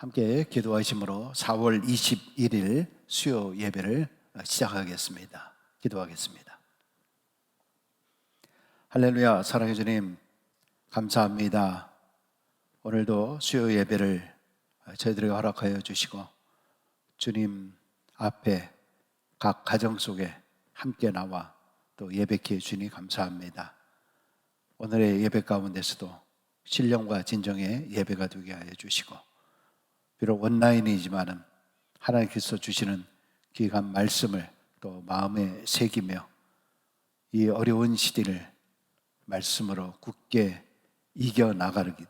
함께 기도하심으로 4월 21일 수요 예배를 시작하겠습니다. 기도하겠습니다. 할렐루야. 사랑해 주님 감사합니다. 오늘도 수요 예배를 저희들에게 허락하여 주시고 주님 앞에 각 가정 속에 함께 나와 또 예배케 해주니 감사합니다. 오늘의 예배 가운데서도 신령과 진정의 예배가 되게 하여 주시고 비록 온라인이지만은 하나님께서 주시는 귀한 말씀을 또 마음에 새기며 이 어려운 시대를 말씀으로 굳게 이겨나가기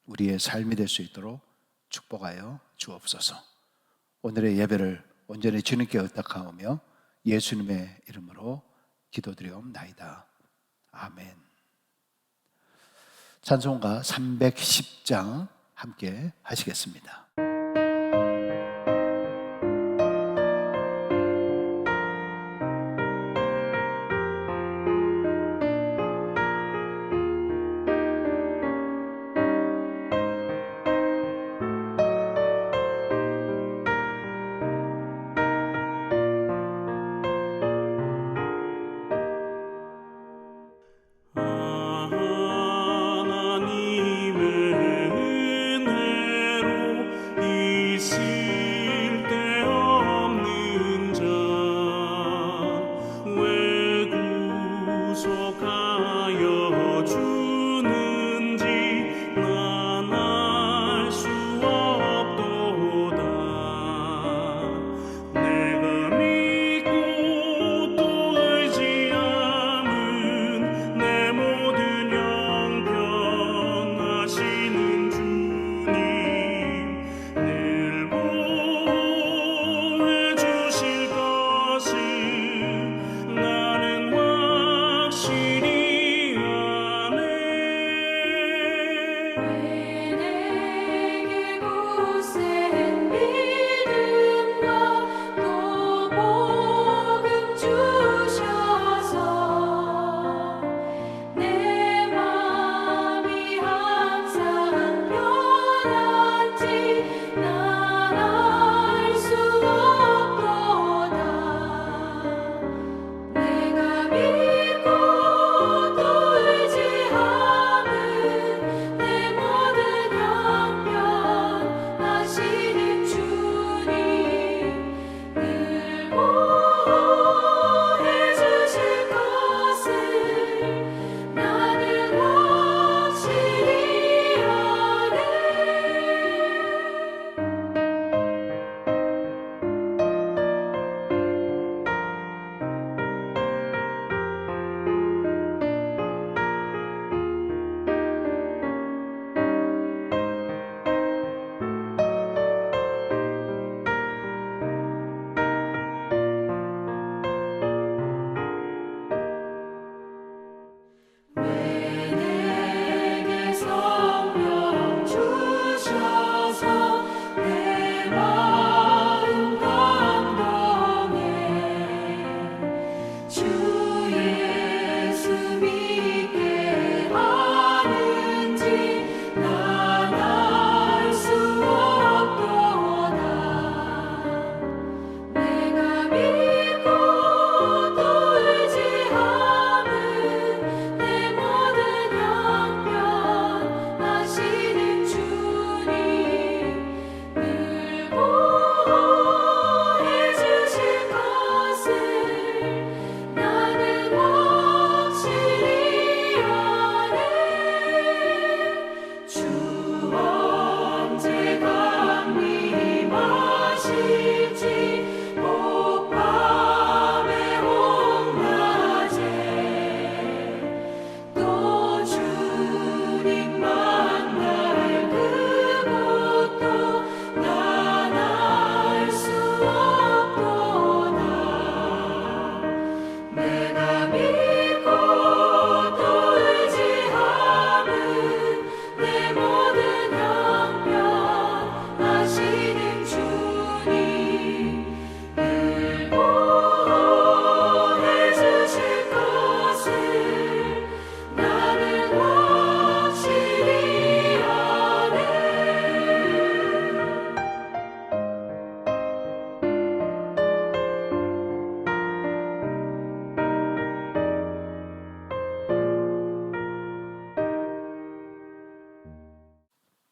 우리의 삶이 될 수 있도록 축복하여 주옵소서. 오늘의 예배를 온전히 주님께 의탁하오며 예수님의 이름으로 기도드리옵나이다. 아멘. 찬송가 310장 함께 하시겠습니다. 하나님의 은혜로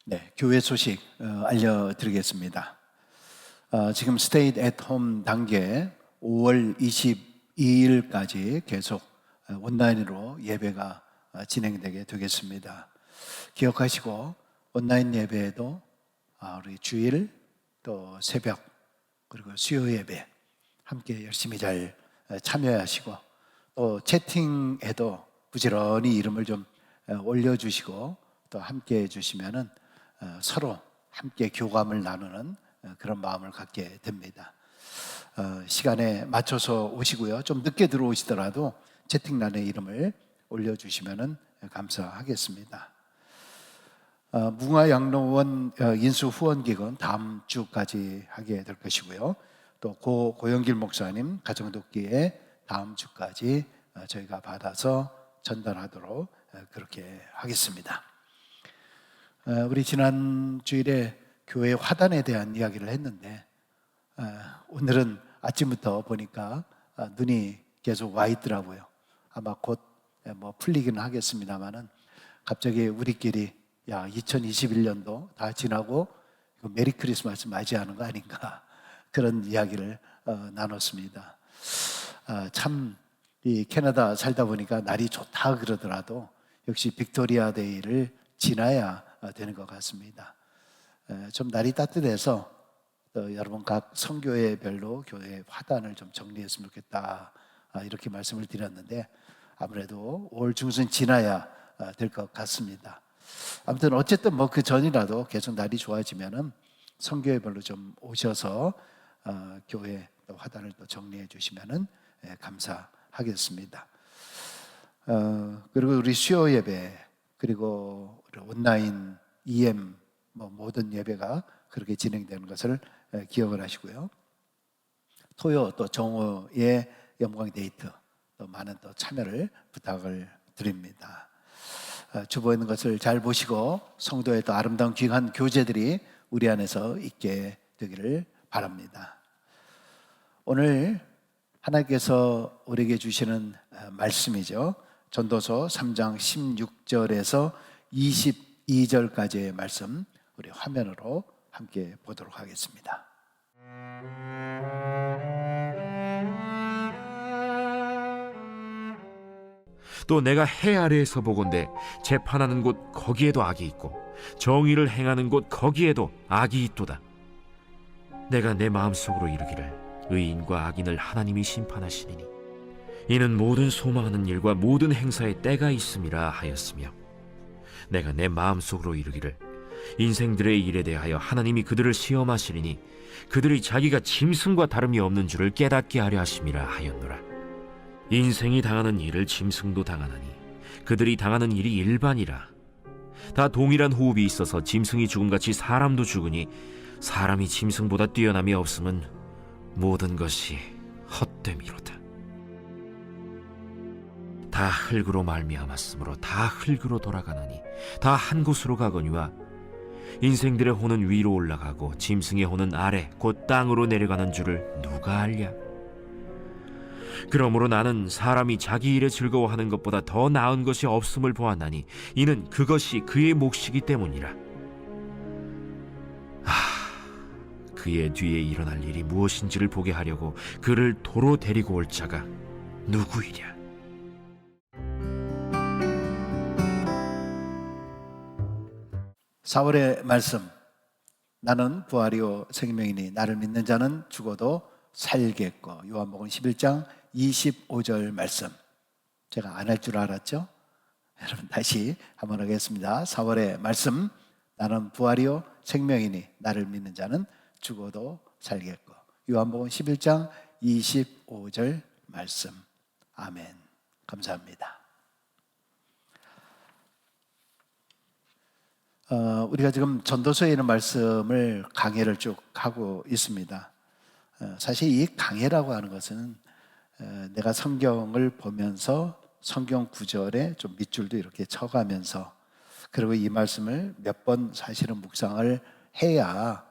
네, 교회 소식 알려드리겠습니다. 지금 Stay at Home 단계 5월 22일까지 계속 온라인으로 예배가 진행되게 되겠습니다. 기억하시고 온라인 예배에도 우리 주일 또 새벽 그리고 수요 예배 함께 열심히 잘 참여하시고 또 채팅에도 부지런히 이름을 좀 올려주시고 또 함께 해주시면은 서로 함께 교감을 나누는 그런 마음을 갖게 됩니다. 시간에 맞춰서 오시고요. 좀 늦게 들어오시더라도 채팅란에 이름을 올려주시면은 감사하겠습니다. 무궁화양로원 인수 후원기금 다음 주까지 하게 될 것이고요. 또 고영길 목사님 가정돕기에 다음 주까지 저희가 받아서 전달하도록 그렇게 하겠습니다. 우리 지난 주일에 교회 화단에 대한 이야기를 했는데 오늘은 아침부터 보니까 눈이 계속 와 있더라고요. 아마 곧 풀리기는 하겠습니다만은 갑자기 우리끼리 2021년도 다 지나고 메리 크리스마스 맞이하는 거 아닌가 그런 이야기를 나눴습니다. 참 이 캐나다 살다 보니까 날이 좋다 그러더라도 역시 빅토리아 데이를 지나야 되는 것 같습니다. 좀 날이 따뜻해서 또 여러분 각 선교회별로 교회 화단을 좀 정리했으면 좋겠다 이렇게 말씀을 드렸는데 아무래도 5월 중순 지나야 될 것 같습니다. 아무튼 어쨌든 그 전이라도 계속 날이 좋아지면은 선교회별로 좀 오셔서 교회 또 화단을 또 정리해 주시면은 감사하겠습니다. 그리고 우리 수요 예배 그리고 우리 온라인 EM 모든 예배가 그렇게 진행되는 것을 기억을 하시고요. 토요 또 정오의 영광 데이트 또 많은 또 참여를 부탁을 드립니다. 주보에 있는 것을 잘 보시고 성도의 또 아름다운 귀한 교제들이 우리 안에서 있게 되기를 바랍니다. 오늘 하나님께서 우리에게 주시는 말씀이죠. 전도서 3장 16절에서 22절까지의 말씀 우리 화면으로 함께 보도록 하겠습니다. 또 내가 해 아래에서 보건대 재판하는 곳 거기에도 악이 있고 정의를 행하는 곳 거기에도 악이 있도다. 내가 내 마음속으로 이르기를 의인과 악인을 하나님이 심판하시리니 이는 모든 소망하는 일과 모든 행사에 때가 있음이라 하였으며 내가 내 마음속으로 이르기를 인생들의 일에 대하여 하나님이 그들을 시험하시리니 그들이 자기가 짐승과 다름이 없는 줄을 깨닫게 하려 하심이라 하였노라. 인생이 당하는 일을 짐승도 당하나니 그들이 당하는 일이 일반이라. 다 동일한 호흡이 있어서 짐승이 죽음같이 사람도 죽으니 사람이 짐승보다 뛰어남이 없음은 모든 것이 헛됨이로다. 다 흙으로 말미암았으므로 다 흙으로 돌아가나니 다 한 곳으로 가거니와 인생들의 혼은 위로 올라가고 짐승의 혼은 아래 곧 땅으로 내려가는 줄을 누가 알랴. 그러므로 나는 사람이 자기 일에 즐거워하는 것보다 더 나은 것이 없음을 보았나니 이는 그것이 그의 몫이기 때문이라. 그의 뒤에 일어날 일이 무엇인지를 보게 하려고 그를 도로 데리고 올 자가 누구이랴. 사월의 말씀. 나는 부활이요 생명이니 나를 믿는 자는 죽어도 살겠고. 요한복음 11장 25절 말씀. 제가 안 할 줄 알았죠? 여러분 다시 한번 하겠습니다. 4월의 말씀. 나는 부활이요 생명이니 나를 믿는 자는 죽어도 살겠고. 요한복음 11장 25절 말씀. 아멘. 감사합니다. 우리가 지금 전도서에 있는 말씀을 강해를 쭉 하고 있습니다. 사실 이 강해라고 하는 것은 내가 성경을 보면서 성경 구절에 좀 밑줄도 이렇게 쳐가면서 그리고 이 말씀을 몇 번 사실은 묵상을 해야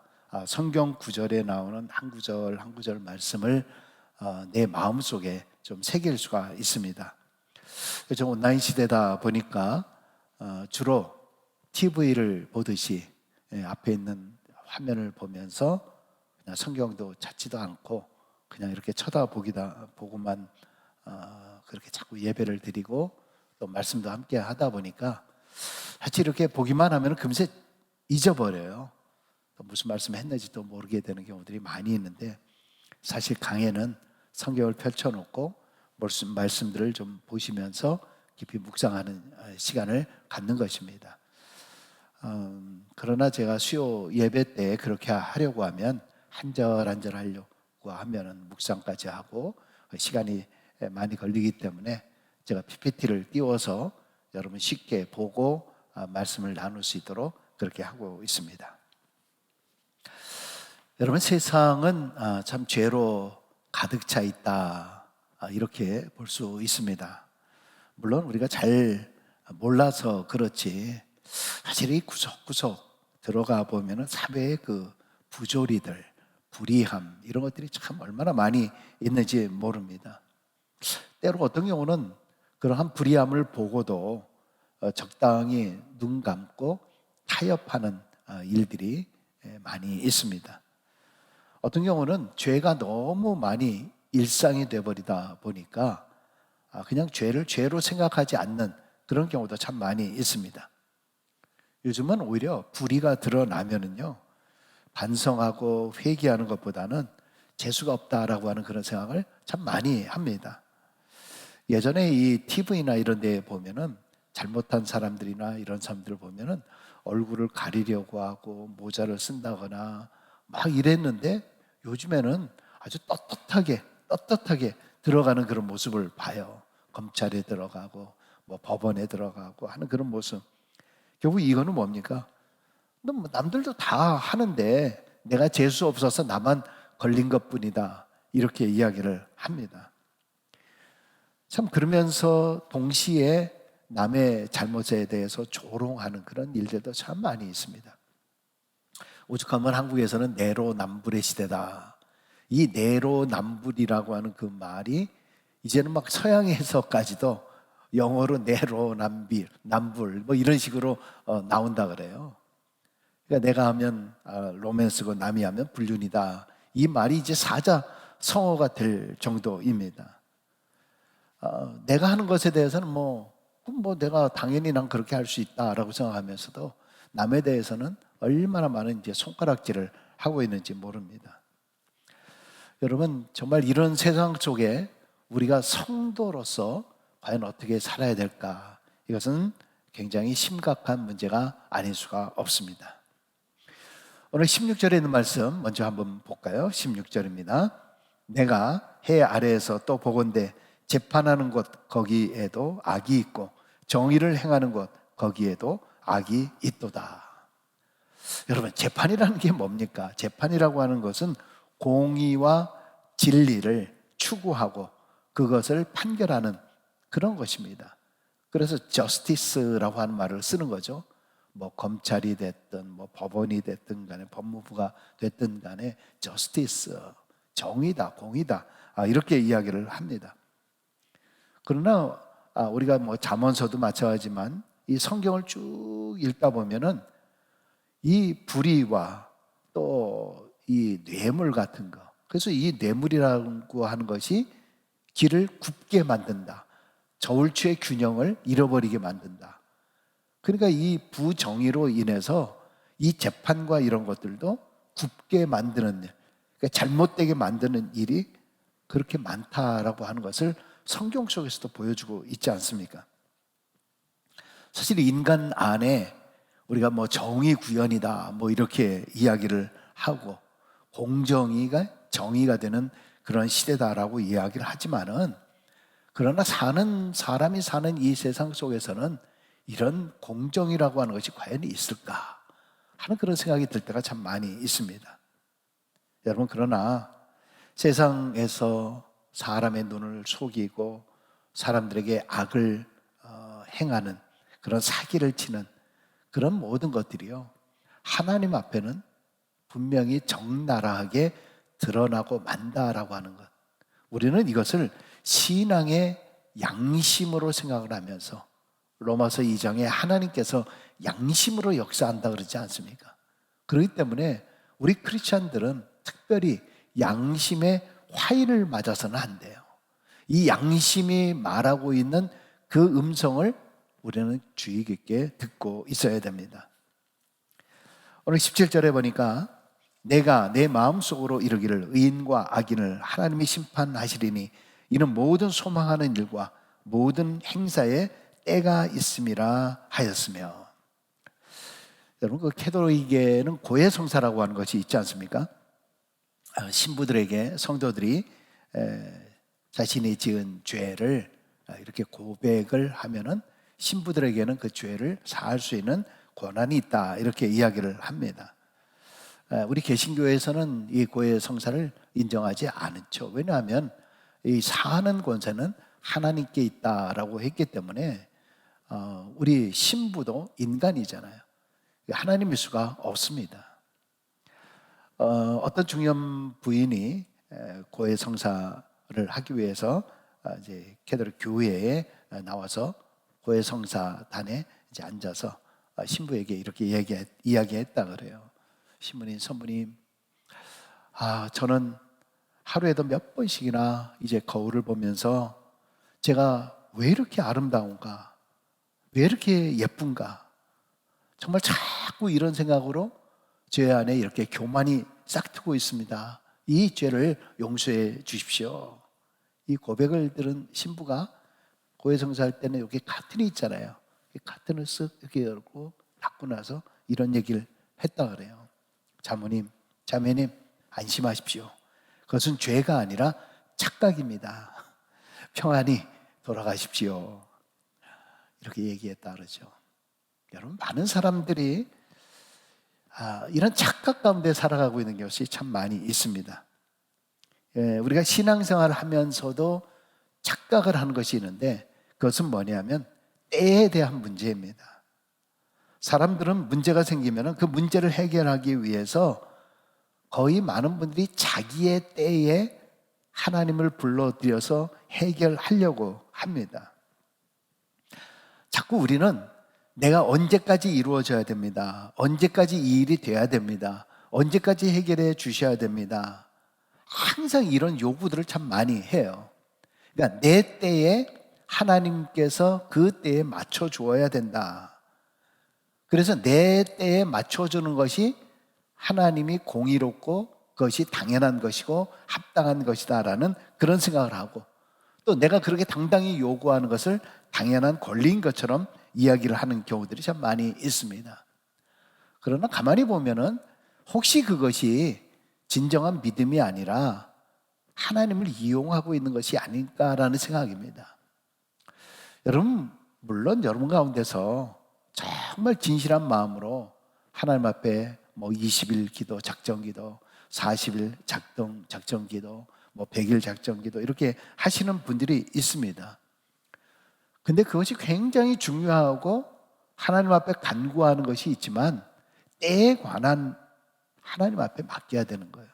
성경 구절에 나오는 한 구절 한 구절 말씀을 내 마음속에 좀 새길 수가 있습니다. 온라인 시대다 보니까 주로 TV를 보듯이 앞에 있는 화면을 보면서 그냥 성경도 찾지도 않고 그냥 이렇게 보고만 그렇게 자꾸 예배를 드리고 또 말씀도 함께 하다 보니까 사실 이렇게 보기만 하면 금세 잊어버려요. 또 무슨 말씀을 했는지도 모르게 되는 경우들이 많이 있는데, 사실 강해는 성경을 펼쳐놓고 말씀들을 좀 보시면서 깊이 묵상하는 시간을 갖는 것입니다. 그러나 제가 수요 예배 때 그렇게 하려고 하면 한 절 한 절 하려고 하면은 묵상까지 하고 시간이 많이 걸리기 때문에 제가 PPT를 띄워서 여러분 쉽게 보고 말씀을 나눌 수 있도록 그렇게 하고 있습니다. 여러분, 세상은 참 죄로 가득 차 있다, 이렇게 볼 수 있습니다. 물론 우리가 잘 몰라서 그렇지 사실 이 구석구석 들어가 보면은 사회의 그 부조리들, 불의함, 이런 것들이 참 얼마나 많이 있는지 모릅니다. 때로 어떤 경우는 그러한 불의함을 보고도 적당히 눈 감고 타협하는 일들이 많이 있습니다. 어떤 경우는 죄가 너무 많이 일상이 되어버리다 보니까 그냥 죄를 죄로 생각하지 않는 그런 경우도 참 많이 있습니다. 요즘은 오히려 불의가 드러나면은요, 반성하고 회개하는 것보다는 재수가 없다라고 하는 그런 생각을 참 많이 합니다. 예전에 이 TV나 이런 데 보면은 잘못한 사람들이나 이런 사람들을 보면은 얼굴을 가리려고 하고 모자를 쓴다거나 막 이랬는데, 요즘에는 아주 떳떳하게 들어가는 그런 모습을 봐요. 검찰에 들어가고 뭐 법원에 들어가고 하는 그런 모습. 결국 이거는 뭡니까? 남들도 다 하는데 내가 재수 없어서 나만 걸린 것뿐이다, 이렇게 이야기를 합니다. 참 그러면서 동시에 남의 잘못에 대해서 조롱하는 그런 일들도 참 많이 있습니다. 오죽하면 한국에서는 내로남불의 시대다. 이 내로남불이라고 하는 그 말이 이제는 막 서양에서까지도 영어로 남불 뭐 이런 식으로 나온다 그래요. 그러니까 내가 하면 로맨스고 남이 하면 불륜이다. 이 말이 이제 사자성어가 될 정도입니다. 내가 하는 것에 대해서는 뭐 내가 당연히 난 그렇게 할 수 있다라고 생각하면서도 남에 대해서는 얼마나 많은 이제 손가락질을 하고 있는지 모릅니다. 여러분, 정말 이런 세상 속에 우리가 성도로서 과연 어떻게 살아야 될까? 이것은 굉장히 심각한 문제가 아닐 수가 없습니다. 오늘 16절에 있는 말씀 먼저 한번 볼까요? 16절입니다. 내가 해 아래에서 또 보건대 재판하는 곳 거기에도 악이 있고 정의를 행하는 곳 거기에도 악이 있도다. 여러분, 재판이라는 게 뭡니까? 재판이라고 하는 것은 공의와 진리를 추구하고 그것을 판결하는 그런 것입니다. 그래서 justice라고 하는 말을 쓰는 거죠. 뭐 검찰이 됐든 뭐 법원이 됐든 간에 법무부가 됐든 간에 justice, 정의다, 공의다, 이렇게 이야기를 합니다. 그러나 우리가 뭐 잠언서도 마찬가지지만 이 성경을 쭉 읽다 보면은 이 불의와 또 이 뇌물 같은 거, 그래서 이 뇌물이라고 하는 것이 길을 굽게 만든다, 저울추의 균형을 잃어버리게 만든다. 그러니까 이 부정의로 인해서 이 재판과 이런 것들도 굽게 만드는 일, 그러니까 잘못되게 만드는 일이 그렇게 많다라고 하는 것을 성경 속에서도 보여주고 있지 않습니까? 사실 인간 안에 우리가 뭐 정의 구현이다 뭐 이렇게 이야기를 하고 공정의가 정의가 되는 그런 시대다라고 이야기를 하지만은, 그러나 사람이 사는 이 세상 속에서는 이런 공정이라고 하는 것이 과연 있을까 하는 그런 생각이 들 때가 참 많이 있습니다. 여러분, 그러나 세상에서 사람의 눈을 속이고 사람들에게 악을 행하는 그런 사기를 치는 그런 모든 것들이요, 하나님 앞에는 분명히 적나라하게 드러나고 만다라고 하는 것, 우리는 이것을 신앙의 양심으로 생각을 하면서 로마서 2장에 하나님께서 양심으로 역사한다 그러지 않습니까? 그렇기 때문에 우리 크리스찬들은 특별히 양심의 화인을 맞아서는 안 돼요. 이 양심이 말하고 있는 그 음성을 우리는 주의 깊게 듣고 있어야 됩니다. 오늘 17절에 보니까 내가 내 마음속으로 이르기를 의인과 악인을 하나님이 심판하시리니 이는 모든 소망하는 일과 모든 행사에 때가 있음이라 하였으며. 여러분, 그 캐톨릭에는 고해성사라고 하는 것이 있지 않습니까? 신부들에게 성도들이 자신이 지은 죄를 이렇게 고백을 하면은 신부들에게는 그 죄를 사할 수 있는 권한이 있다, 이렇게 이야기를 합니다. 우리 개신교에서는 이 고해성사를 인정하지 않죠. 왜냐하면 이 사하는 권세는 하나님께 있다라고 했기 때문에 우리 신부도 인간이잖아요. 하나님일 수가 없습니다. 어떤 중년 부인이 고해성사를 하기 위해서 이제 캐톨릭 교회에 나와서 고해성사단에 이제 앉아서 신부에게 이렇게 이야기했다 그래요. 신부님, 선부님, 저는 하루에도 몇 번씩이나 이제 거울을 보면서 제가 왜 이렇게 아름다운가, 왜 이렇게 예쁜가, 정말 자꾸 이런 생각으로 제 안에 이렇게 교만이 싹트고 있습니다. 이 죄를 용서해 주십시오. 이 고백을 들은 신부가 고해성사할 때는 여기 카튼이 있잖아요. 이 카튼을 쓱 이렇게 열고 닫고 나서 이런 얘기를 했다 그래요. 자모님, 자매님, 안심하십시오. 그것은 죄가 아니라 착각입니다. 평안히 돌아가십시오. 이렇게 얘기했다 그러죠. 여러분, 많은 사람들이 이런 착각 가운데 살아가고 있는 것이 참 많이 있습니다. 우리가 신앙생활을 하면서도 착각을 하는 것이 있는데 그것은 뭐냐면 때에 대한 문제입니다. 사람들은 문제가 생기면 그 문제를 해결하기 위해서 거의 많은 분들이 자기의 때에 하나님을 불러들여서 해결하려고 합니다. 자꾸 우리는 내가 언제까지 이루어져야 됩니다. 언제까지 이 일이 돼야 됩니다. 언제까지 해결해 주셔야 됩니다. 항상 이런 요구들을 참 많이 해요. 그러니까 내 때에 하나님께서 그 때에 맞춰 주어야 된다. 그래서 내 때에 맞춰주는 것이 하나님이 공의롭고 그것이 당연한 것이고 합당한 것이다라는 그런 생각을 하고, 또 내가 그렇게 당당히 요구하는 것을 당연한 권리인 것처럼 이야기를 하는 경우들이 참 많이 있습니다. 그러나 가만히 보면은 혹시 그것이 진정한 믿음이 아니라 하나님을 이용하고 있는 것이 아닐까라는 생각입니다. 여러분, 물론 여러분 가운데서 정말 진실한 마음으로 하나님 앞에 20일 기도, 작정 기도, 40일 작정 기도, 100일 작정 기도 이렇게 하시는 분들이 있습니다. 근데 그것이 굉장히 중요하고 하나님 앞에 간구하는 것이 있지만 때에 관한 하나님 앞에 맡겨야 되는 거예요.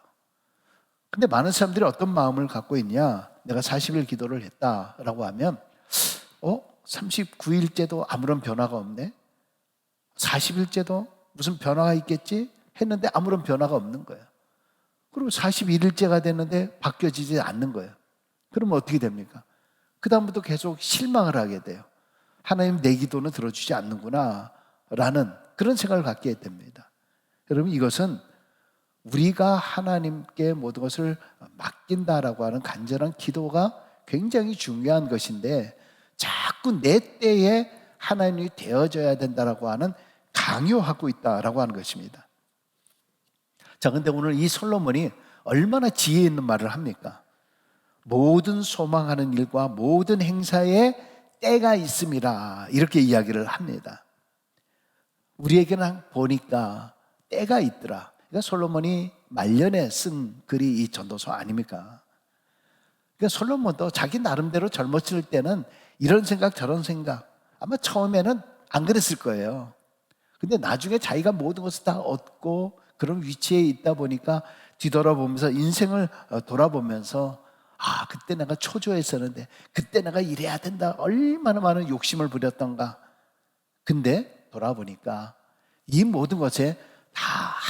근데 많은 사람들이 어떤 마음을 갖고 있냐? 내가 40일 기도를 했다라고 하면 39일째도 아무런 변화가 없네? 40일째도 무슨 변화가 있겠지? 했는데 아무런 변화가 없는 거예요. 그리고 41일째가 됐는데 바뀌어지지 않는 거예요. 그러면 어떻게 됩니까? 그 다음부터 계속 실망을 하게 돼요. 하나님, 내 기도는 들어주지 않는구나 라는 그런 생각을 갖게 됩니다. 여러분, 이것은 우리가 하나님께 모든 것을 맡긴다라고 하는 간절한 기도가 굉장히 중요한 것인데 자꾸 내 때에 하나님이 되어져야 된다라고 하는 강요하고 있다라고 하는 것입니다. 자, 근데 오늘 이 솔로몬이 얼마나 지혜 있는 말을 합니까? 모든 소망하는 일과 모든 행사에 때가 있음이라 이렇게 이야기를 합니다. 우리에게는 보니까 때가 있더라. 그러니까 솔로몬이 말년에 쓴 글이 이 전도서 아닙니까? 그러니까 솔로몬도 자기 나름대로 젊었을 때는 이런 생각 저런 생각 아마 처음에는 안 그랬을 거예요. 근데 나중에 자기가 모든 것을 다 얻고 그런 위치에 있다 보니까 뒤돌아보면서 인생을 돌아보면서 그때 내가 초조했었는데 그때 내가 이래야 된다 얼마나 많은 욕심을 부렸던가. 근데 돌아보니까 이 모든 것에 다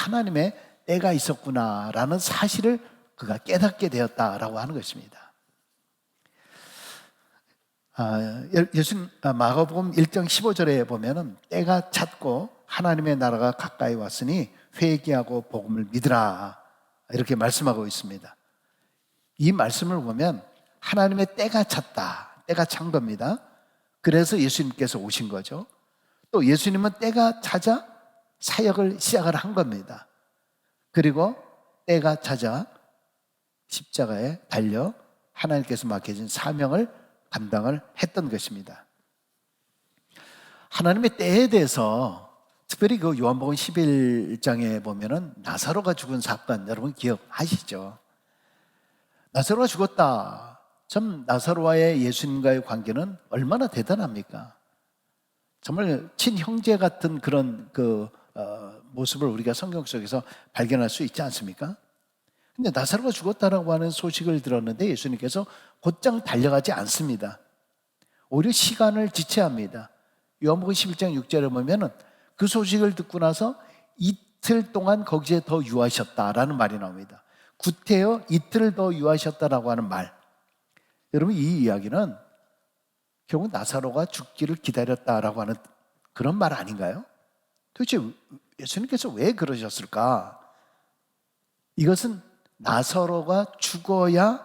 하나님의 때가 있었구나라는 사실을 그가 깨닫게 되었다라고 하는 것입니다. 예수님 마가복음 1장 15절에 보면은 때가 찼고 하나님의 나라가 가까이 왔으니 회개하고 복음을 믿으라 이렇게 말씀하고 있습니다. 이 말씀을 보면 하나님의 때가 찼다, 때가 찬 겁니다. 그래서 예수님께서 오신 거죠. 또 예수님은 때가 차자 사역을 시작을 한 겁니다. 그리고 때가 차자 십자가에 달려 하나님께서 맡겨진 사명을 감당을 했던 것입니다. 하나님의 때에 대해서 특별히 그 요한복음 11장에 보면은 나사로가 죽은 사건 여러분 기억하시죠? 나사로가 죽었다. 참 나사로와의 예수님과의 관계는 얼마나 대단합니까? 정말 친형제 같은 그런 모습을 우리가 성경 속에서 발견할 수 있지 않습니까? 근데 나사로가 죽었다라고 하는 소식을 들었는데 예수님께서 곧장 달려가지 않습니다. 오히려 시간을 지체합니다. 요한복음 11장 6절에 보면은 그 소식을 듣고 나서 이틀 동안 거기에 더 유하셨다라는 말이 나옵니다. 구태여 이틀 더 유하셨다라고 하는 말. 여러분 이 이야기는 결국 나사로가 죽기를 기다렸다라고 하는 그런 말 아닌가요? 도대체 예수님께서 왜 그러셨을까? 이것은 나사로가 죽어야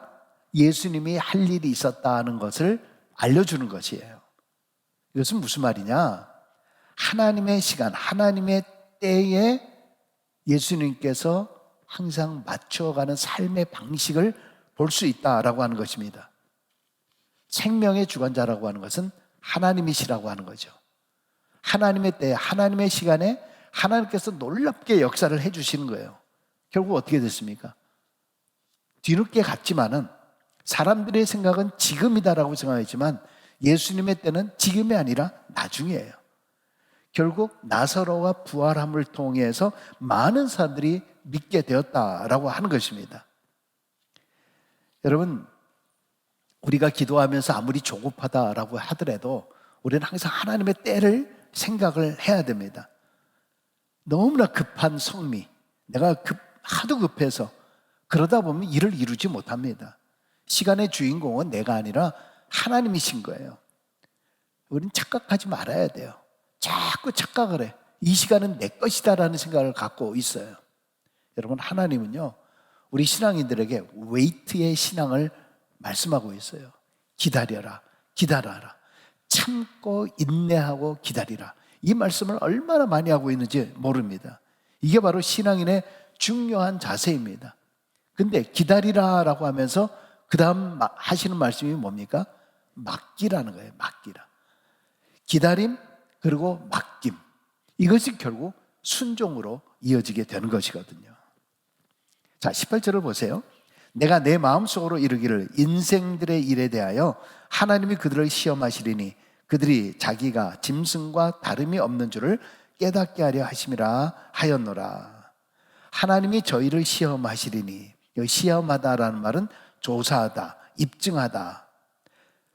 예수님이 할 일이 있었다는 것을 알려주는 것이에요. 이것은 무슨 말이냐? 하나님의 시간, 하나님의 때에 예수님께서 항상 맞춰가는 삶의 방식을 볼 수 있다라고 하는 것입니다. 생명의 주관자라고 하는 것은 하나님이시라고 하는 거죠. 하나님의 때, 하나님의 시간에 하나님께서 놀랍게 역사를 해주시는 거예요. 결국 어떻게 됐습니까? 뒤늦게 갔지만은 사람들의 생각은 지금이다라고 생각했지만 예수님의 때는 지금이 아니라 나중이에요. 결국 나사로가 부활함을 통해서 많은 사람들이 믿게 되었다라고 하는 것입니다. 여러분 우리가 기도하면서 아무리 조급하다라고 하더라도 우리는 항상 하나님의 때를 생각을 해야 됩니다. 너무나 급한 성미, 내가 하도 급해서 그러다 보면 일을 이루지 못합니다. 시간의 주인공은 내가 아니라 하나님이신 거예요. 우리는 착각하지 말아야 돼요. 자꾸 착각을 해. 이 시간은 내 것이다라는 생각을 갖고 있어요. 여러분 하나님은요 우리 신앙인들에게 웨이트의 신앙을 말씀하고 있어요. 기다려라, 기다려라, 참고 인내하고 기다리라. 이 말씀을 얼마나 많이 하고 있는지 모릅니다. 이게 바로 신앙인의 중요한 자세입니다. 근데 기다리라라고 하면서 그 다음 하시는 말씀이 뭡니까? 맡기라는 거예요. 맡기라. 기다림 그리고 맡김. 이것이 결국 순종으로 이어지게 되는 것이거든요. 자, 18절을 보세요. 내가 내 마음속으로 이르기를 인생들의 일에 대하여 하나님이 그들을 시험하시리니 그들이 자기가 짐승과 다름이 없는 줄을 깨닫게 하려 하심이라 하였노라. 하나님이 저희를 시험하시리니, 여기 시험하다라는 말은 조사하다, 입증하다.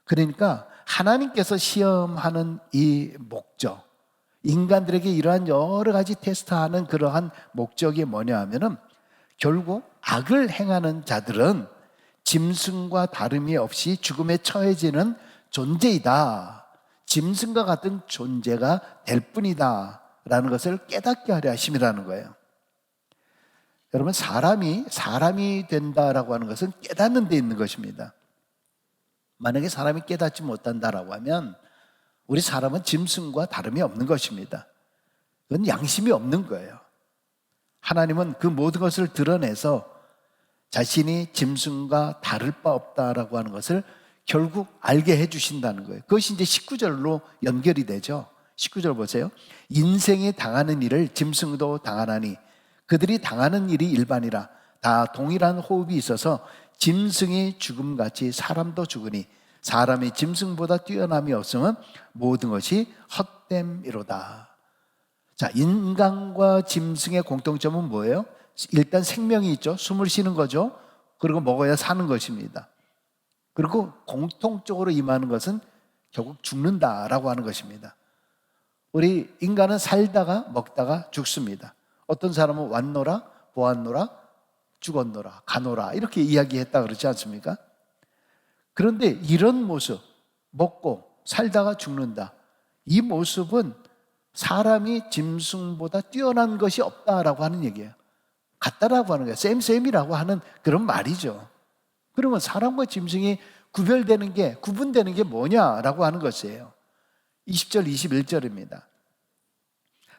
그러니까 하나님께서 시험하는 이 목적, 인간들에게 이러한 여러 가지 테스트하는 그러한 목적이 뭐냐 하면은 결국 악을 행하는 자들은 짐승과 다름이 없이 죽음에 처해지는 존재이다. 짐승과 같은 존재가 될 뿐이다 라는 것을 깨닫게 하려 하심이라는 거예요. 여러분 사람이 된다라고 하는 것은 깨닫는 데 있는 것입니다. 만약에 사람이 깨닫지 못한다라고 하면 우리 사람은 짐승과 다름이 없는 것입니다. 그건 양심이 없는 거예요. 하나님은 그 모든 것을 드러내서 자신이 짐승과 다를 바 없다라고 하는 것을 결국 알게 해주신다는 거예요. 그것이 이제 19절로 연결이 되죠. 19절 보세요. 인생이 당하는 일을 짐승도 당하나니 그들이 당하는 일이 일반이라 다 동일한 호흡이 있어서 짐승이 죽음같이 사람도 죽으니 사람이 짐승보다 뛰어남이 없으면 모든 것이 헛됨이로다. 자, 인간과 짐승의 공통점은 뭐예요? 일단 생명이 있죠. 숨을 쉬는 거죠. 그리고 먹어야 사는 것입니다. 그리고 공통적으로 임하는 것은 결국 죽는다라고 하는 것입니다. 우리 인간은 살다가 먹다가 죽습니다. 어떤 사람은 왔노라, 보았노라, 죽었노라, 가노라 이렇게 이야기했다 그러지 않습니까? 그런데 이런 모습, 먹고 살다가 죽는다, 이 모습은 사람이 짐승보다 뛰어난 것이 없다라고 하는 얘기예요. 같다라고 하는 거예요. 셈셈이라고 하는 그런 말이죠. 그러면 사람과 짐승이 구분되는 게 뭐냐라고 하는 것이에요. 20절 21절입니다.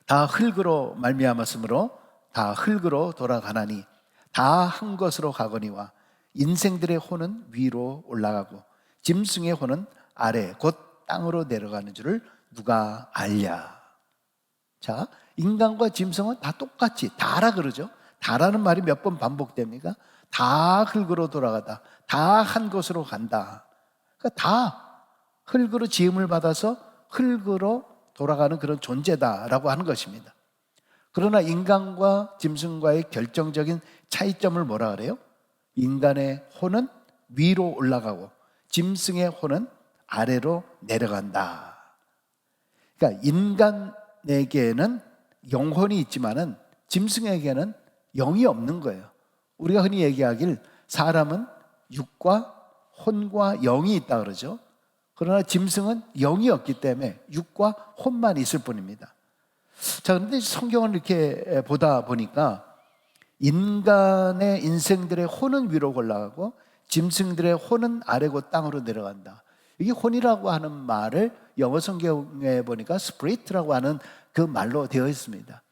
다 흙으로 말미암았으므로 다 흙으로 돌아가나니 다 한 것으로 가거니와 인생들의 혼은 위로 올라가고 짐승의 혼은 아래 곧 땅으로 내려가는 줄을 누가 알랴. 자, 인간과 짐승은 다 똑같이 다라 그러죠. 다라는 말이 몇 번 반복됩니까? 다 흙으로 돌아가다, 다 한 곳으로 간다. 그러니까 다 흙으로 지음을 받아서 흙으로 돌아가는 그런 존재다라고 하는 것입니다. 그러나 인간과 짐승과의 결정적인 차이점을 뭐라 그래요? 인간의 혼은 위로 올라가고 짐승의 혼은 아래로 내려간다. 그러니까 인간에게는 영혼이 있지만은 짐승에게는 영이 없는 거예요. 우리가 흔히 얘기하길 사람은 육과 혼과 영이 있다 그러죠. 그러나 짐승은 영이 없기 때문에 육과 혼만 있을 뿐입니다. 자, 그런데 성경을 이렇게 보다 보니까 인간의 인생들의 혼은 위로 올라가고 짐승들의 혼은 아래고 땅으로 내려간다. 이게 혼이라고 하는 말을 영어 성경에 보니까 스피릿이라고 하는 그 말로 되어 있습니다.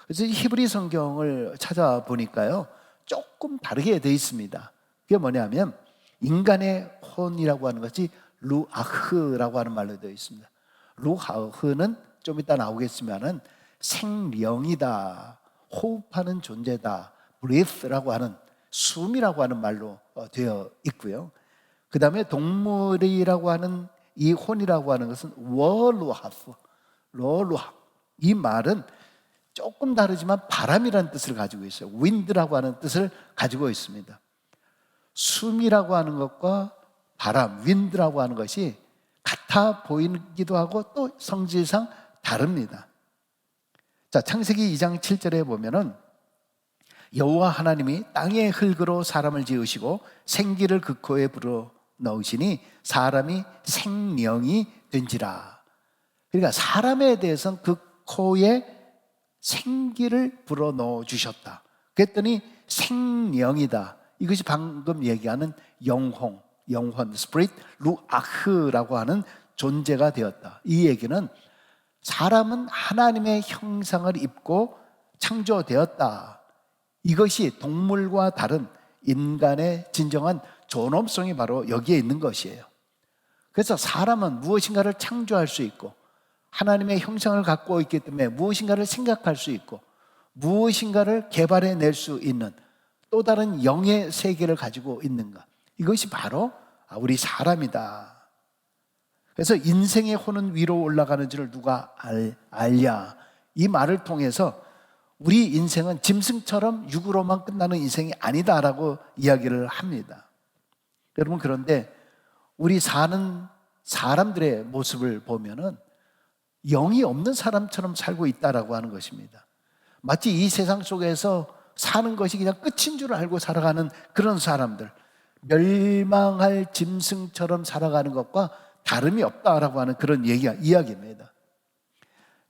그래서 히브리 성경을 찾아보니까요, 조금 다르게 되어 있습니다. 그게 뭐냐면 인간의 혼이라고 하는 것이 루아흐라고 하는 말로 되어 있습니다. 루아흐는 좀 이따 나오겠지만은 생령이다, 호흡하는 존재다, breath라고 하는 숨이라고 하는 말로 되어 있고요. 그 다음에 동물이라고 하는 이 혼이라고 하는 것은 워루하프, 로루하. 이 말은 조금 다르지만 바람이라는 뜻을 가지고 있어요. wind라고 하는 뜻을 가지고 있습니다. 숨이라고 하는 것과 바람, wind라고 하는 것이 같아 보이기도 하고 또 성질상 다릅니다. 자, 창세기 2장 7절에 보면은 여호와 하나님이 땅의 흙으로 사람을 지으시고 생기를 그 코에 불어 넣으시니 사람이 생명이 된지라. 그러니까 사람에 대해서는 그 코에 생기를 불어 넣어 주셨다. 그랬더니 생명이다. 이것이 방금 얘기하는 영혼, 스피릿, 루아흐라고 하는 존재가 되었다. 이 얘기는 사람은 하나님의 형상을 입고 창조되었다. 이것이 동물과 다른 인간의 진정한 존엄성이 바로 여기에 있는 것이에요. 그래서 사람은 무엇인가를 창조할 수 있고 하나님의 형상을 갖고 있기 때문에 무엇인가를 생각할 수 있고 무엇인가를 개발해낼 수 있는 또 다른 영의 세계를 가지고 있는 것, 이것이 바로 우리 사람이다. 그래서 인생의 혼은 위로 올라가는 줄을 누가 알랴. 이 말을 통해서 우리 인생은 짐승처럼 육으로만 끝나는 인생이 아니다라고 이야기를 합니다. 여러분, 그런데 우리 사는 사람들의 모습을 보면은 영이 없는 사람처럼 살고 있다라고 하는 것입니다. 마치 이 세상 속에서 사는 것이 그냥 끝인 줄 알고 살아가는 그런 사람들, 멸망할 짐승처럼 살아가는 것과 다름이 없다라고 하는 그런 이야기입니다.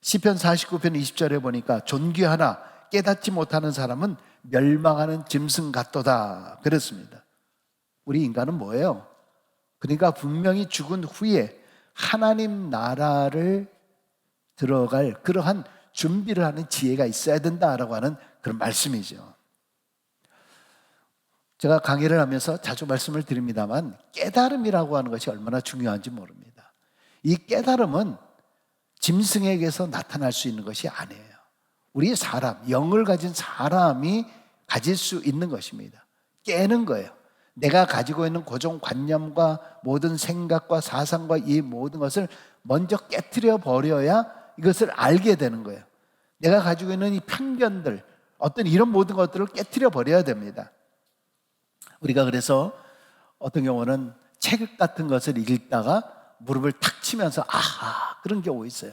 시편 49편 20절에 보니까 존귀하나 깨닫지 못하는 사람은 멸망하는 짐승 같도다 그랬습니다. 우리 인간은 뭐예요? 그러니까 분명히 죽은 후에 하나님 나라를 들어갈 그러한 준비를 하는 지혜가 있어야 된다라고 하는 그런 말씀이죠. 제가 강의를 하면서 자주 말씀을 드립니다만 깨달음이라고 하는 것이 얼마나 중요한지 모릅니다. 이 깨달음은 짐승에게서 나타날 수 있는 것이 아니에요. 우리 사람, 영을 가진 사람이 가질 수 있는 것입니다. 깨는 거예요. 내가 가지고 있는 고정관념과 모든 생각과 사상과 이 모든 것을 먼저 깨트려 버려야 이것을 알게 되는 거예요. 내가 가지고 있는 이 편견들, 어떤 이런 모든 것들을 깨트려 버려야 됩니다. 우리가 그래서 어떤 경우는 책 같은 것을 읽다가 무릎을 탁 치면서 아하, 그런 경우 있어요.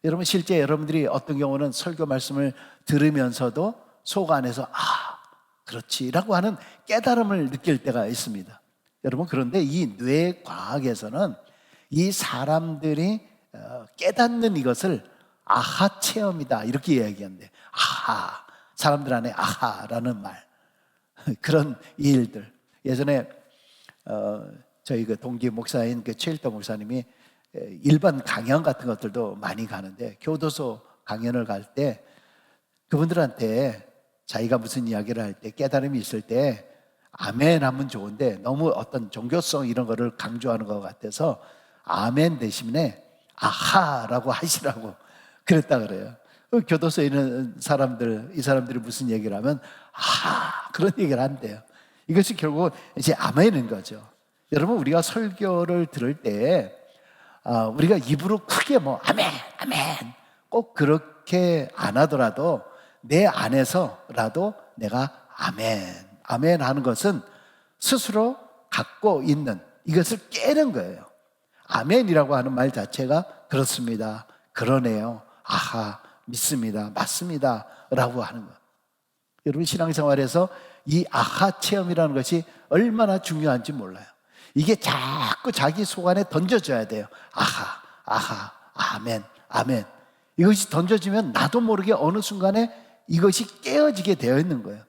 여러분 실제 여러분들이 어떤 경우는 설교 말씀을 들으면서도 속 안에서 그렇지라고 하는 깨달음을 느낄 때가 있습니다. 여러분 그런데 이 뇌과학에서는 이 사람들이 깨닫는 이것을 아하 체험이다 이렇게 이야기하는데, 사람들 안에 아하라는 말, 그런 일들. 예전에 저희 그 동기 목사인 그 최일도 목사님이 일반 강연 같은 것들도 많이 가는데, 교도소 강연을 갈 때 그분들한테 자기가 무슨 이야기를 할 때 깨달음이 있을 때 아멘 하면 좋은데 너무 어떤 종교성 이런 거를 강조하는 것 같아서 아멘 대신에 아하라고 하시라고 그랬다 그래요. 교도소에 있는 사람들, 이 사람들이 무슨 얘기를 하면 그런 얘기를 한대요. 이것이 결국 이제 아멘인 거죠. 여러분 우리가 설교를 들을 때 우리가 입으로 크게 아멘 아멘 꼭 그렇게 안 하더라도 내 안에서라도 내가 아멘 아멘 하는 것은 스스로 갖고 있는 이것을 깨는 거예요. 아멘이라고 하는 말 자체가 그렇습니다, 그러네요, 아하, 믿습니다, 맞습니다 라고 하는 것. 여러분 신앙생활에서 이 아하 체험이라는 것이 얼마나 중요한지 몰라요. 이게 자꾸 자기 속 안에 던져줘야 돼요. 아하, 아멘, 아멘. 이것이 던져지면 나도 모르게 어느 순간에 이것이 깨어지게 되어 있는 거예요.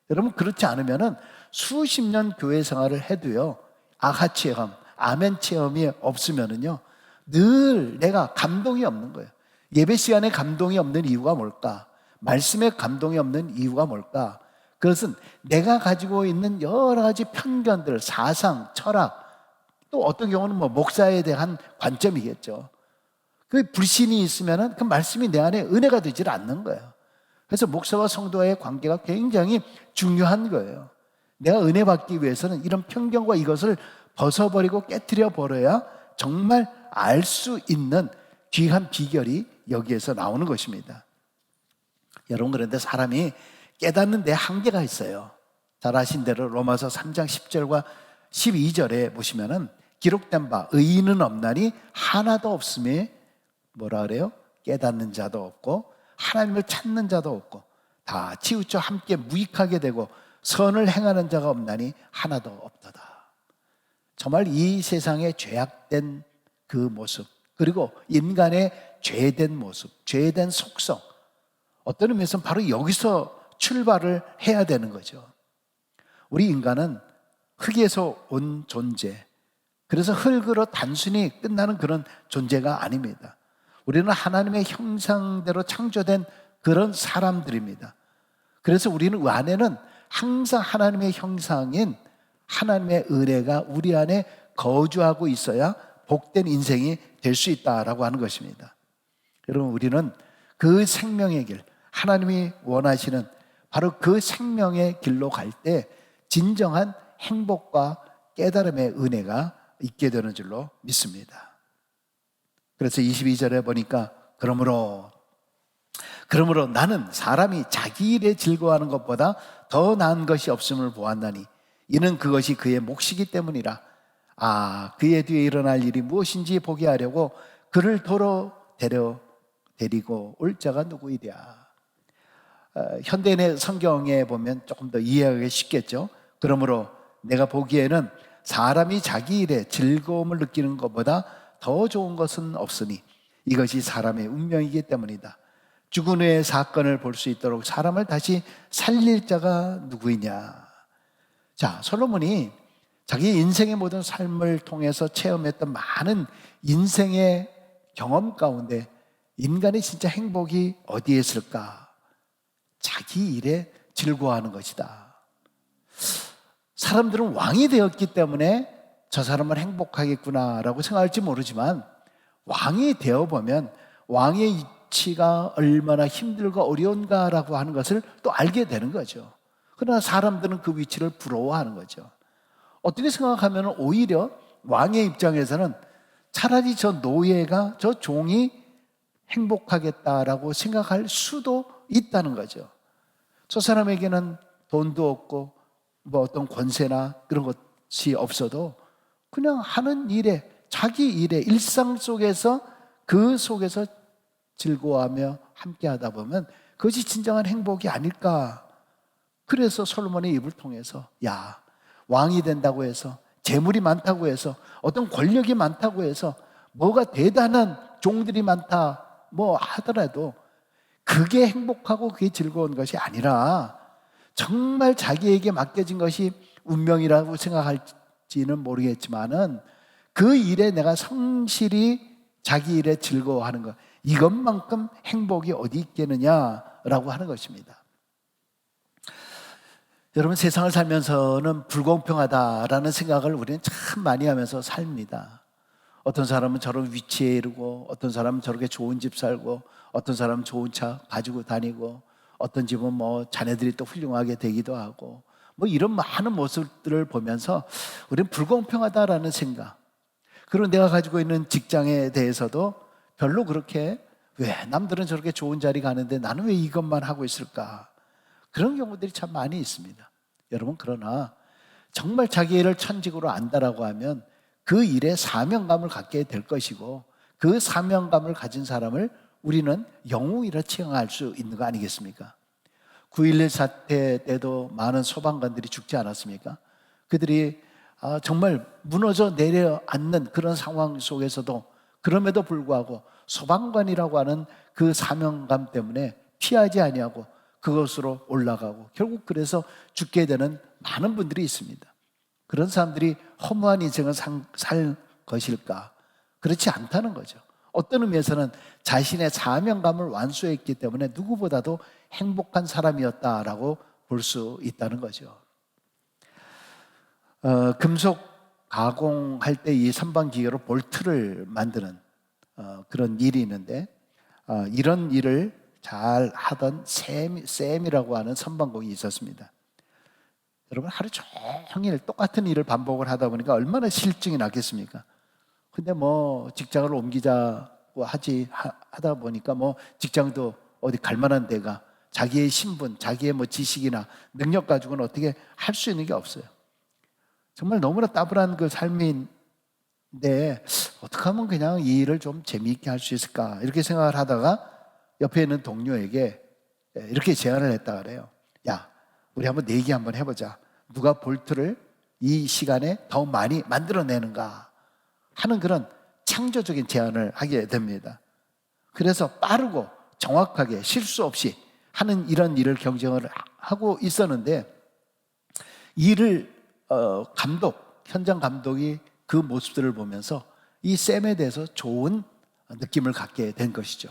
여러분 그렇지 않으면은 수십 년 교회 생활을 해도요, 아하 체험, 아멘 체험이 없으면은요, 늘 내가 감동이 없는 거예요. 예배 시간에 감동이 없는 이유가 뭘까? 말씀에 감동이 없는 이유가 뭘까? 그것은 내가 가지고 있는 여러 가지 편견들, 사상, 철학, 또 어떤 경우는 목사에 대한 관점이겠죠. 그 불신이 있으면은 그 말씀이 내 안에 은혜가 되질 않는 거예요. 그래서 목사와 성도와의 관계가 굉장히 중요한 거예요. 내가 은혜 받기 위해서는 이런 편견과 이것을 벗어버리고 깨트려 버려야 정말 알 수 있는 귀한 비결이 여기에서 나오는 것입니다. 여러분 그런데 사람이 깨닫는 데 한계가 있어요. 잘 아신 대로 로마서 3장 10절과 12절에 보시면은 기록된 바 의인은 없나니 하나도 없음에 뭐라 그래요? 깨닫는 자도 없고 하나님을 찾는 자도 없고 다 치우쳐 함께 무익하게 되고 선을 행하는 자가 없나니 하나도 없도다. 정말 이 세상의 죄악된 그 모습, 그리고 인간의 죄된 모습, 죄된 속성, 어떤 의미에서는 바로 여기서 출발을 해야 되는 거죠. 우리 인간은 흙에서 온 존재, 그래서 흙으로 단순히 끝나는 그런 존재가 아닙니다. 우리는 하나님의 형상대로 창조된 그런 사람들입니다. 그래서 우리는 안에는 항상 하나님의 형상인 하나님의 은혜가 우리 안에 거주하고 있어야 복된 인생이 될 수 있다라고 하는 것입니다. 여러분 우리는 그 생명의 길, 하나님이 원하시는 바로 그 생명의 길로 갈 때 진정한 행복과 깨달음의 은혜가 있게 되는 줄로 믿습니다. 그래서 22절에 보니까 그러므로 나는 사람이 자기 일에 즐거워하는 것보다 더 나은 것이 없음을 보았나니 이는 그것이 그의 몫이기 때문이라. 그의 뒤에 일어날 일이 무엇인지 보게 하려고 그를 도로 데리고 올 자가 누구이랴. 현대인의 성경에 보면 조금 더 이해하기 쉽겠죠. 그러므로 내가 보기에는 사람이 자기 일에 즐거움을 느끼는 것보다 더 좋은 것은 없으니 이것이 사람의 운명이기 때문이다. 죽은 후의 사건을 볼 수 있도록 사람을 다시 살릴 자가 누구이냐. 자, 솔로몬이 자기 인생의 모든 삶을 통해서 체험했던 많은 인생의 경험 가운데 인간의 진짜 행복이 어디에 있을까? 자기 일에 즐거워하는 것이다. 사람들은 왕이 되었기 때문에 저 사람은 행복하겠구나라고 생각할지 모르지만 왕이 되어보면 왕의 위치가 얼마나 힘들고 어려운가라고 하는 것을 또 알게 되는 거죠. 그러나 사람들은 그 위치를 부러워하는 거죠. 어떻게 생각하면 오히려 왕의 입장에서는 차라리 저 노예가, 저 종이 행복하겠다라고 생각할 수도 있다는 거죠. 저 사람에게는 돈도 없고 어떤 권세나 그런 것이 없어도 그냥 하는 일에, 자기 일에, 일상 속에서 그 속에서 즐거워하며 함께 하다 보면 그것이 진정한 행복이 아닐까. 그래서 솔로몬의 입을 통해서 야, 왕이 된다고 해서, 재물이 많다고 해서, 어떤 권력이 많다고 해서, 뭐가 대단한 종들이 많다 뭐 하더라도 그게 행복하고 그게 즐거운 것이 아니라 정말 자기에게 맡겨진 것이 운명이라고 생각할지는 모르겠지만은 그 일에 내가 성실히 자기 일에 즐거워하는 것, 이것만큼 행복이 어디 있겠느냐라고 하는 것입니다. 여러분, 세상을 살면서는 불공평하다라는 생각을 우리는 참 많이 하면서 삽니다. 어떤 사람은 저런 위치에 이르고, 어떤 사람은 저렇게 좋은 집 살고, 어떤 사람은 좋은 차 가지고 다니고, 어떤 집은 뭐 자녀들이 또 훌륭하게 되기도 하고, 뭐 이런 많은 모습들을 보면서 우리는 불공평하다라는 생각, 그리고 내가 가지고 있는 직장에 대해서도 별로 그렇게, 왜 남들은 저렇게 좋은 자리 가는데 나는 왜 이것만 하고 있을까, 그런 경우들이 참 많이 있습니다. 여러분, 그러나 정말 자기 일을 천직으로 안다라고 하면 그 일에 사명감을 갖게 될 것이고, 그 사명감을 가진 사람을 우리는 영웅이라 칭할 수 있는 거 아니겠습니까? 9.11 사태 때도 많은 소방관들이 죽지 않았습니까? 그들이 정말 무너져 내려앉는 그런 상황 속에서도, 그럼에도 불구하고 소방관이라고 하는 그 사명감 때문에 피하지 아니하고 그것으로 올라가고, 결국 그래서 죽게 되는 많은 분들이 있습니다. 그런 사람들이 허무한 인생을 살 것일까? 그렇지 않다는 거죠. 어떤 의미에서는 자신의 사명감을 완수했기 때문에 누구보다도 행복한 사람이었다라고 볼 수 있다는 거죠. 금속 가공할 때 이 선반기계로 볼트를 만드는 그런 일이 있는데, 이런 일을 잘 하던 샘이라고 하는 선반공이 있었습니다. 여러분, 하루 종일 똑같은 일을 반복을 하다 보니까 얼마나 실증이 났겠습니까? 근데 뭐 직장을 옮기자고 하다 보니까 뭐 직장도 어디 갈 만한 데가, 자기의 신분, 자기의 뭐 지식이나 능력 가지고는 어떻게 할 수 있는 게 없어요. 정말 너무나 따분한 그 삶인데 어떻게 하면 그냥 이 일을 좀 재미있게 할 수 있을까, 이렇게 생각을 하다가 옆에 있는 동료에게 이렇게 제안을 했다 그래요. 야, 우리 한번 내기 한번 해보자. 누가 볼트를 이 시간에 더 많이 만들어내는가 하는 그런 창조적인 제안을 하게 됩니다. 그래서 빠르고 정확하게 실수 없이 하는 이런 일을 경쟁을 하고 있었는데, 이를 현장 감독이 그 모습들을 보면서 이 샘에 대해서 좋은 느낌을 갖게 된 것이죠.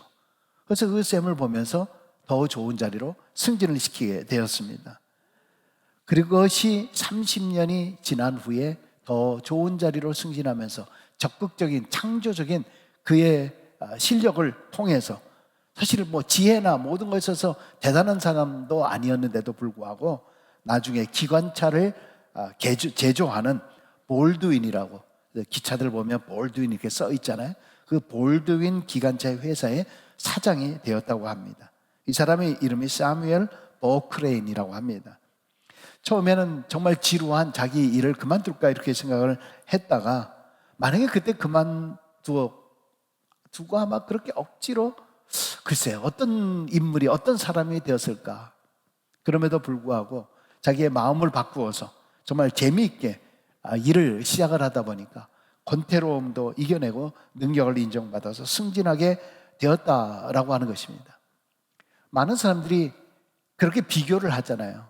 그래서 그 샘을 보면서 더 좋은 자리로 승진을 시키게 되었습니다. 그리고 그것이 30년이 지난 후에 더 좋은 자리로 승진하면서 적극적인 창조적인 그의 실력을 통해서, 사실 뭐 지혜나 모든 것에 있어서 대단한 사람도 아니었는데도 불구하고 나중에 기관차를 제조하는 볼드윈이라고, 기차들 보면 볼드윈 이렇게 써 있잖아요. 그 볼드윈 기관차 회사의 사장이 되었다고 합니다. 이 사람의 이름이 사뮤엘 버크레인이라고 합니다. 처음에는 정말 지루한 자기 일을 그만둘까 이렇게 생각을 했다가, 만약에 그때 그만두고 아마 그렇게 억지로, 글쎄요, 어떤 인물이, 어떤 사람이 되었을까. 그럼에도 불구하고 자기의 마음을 바꾸어서 정말 재미있게 일을 시작을 하다 보니까 권태로움도 이겨내고 능력을 인정받아서 승진하게 되었다라고 하는 것입니다. 많은 사람들이 그렇게 비교를 하잖아요.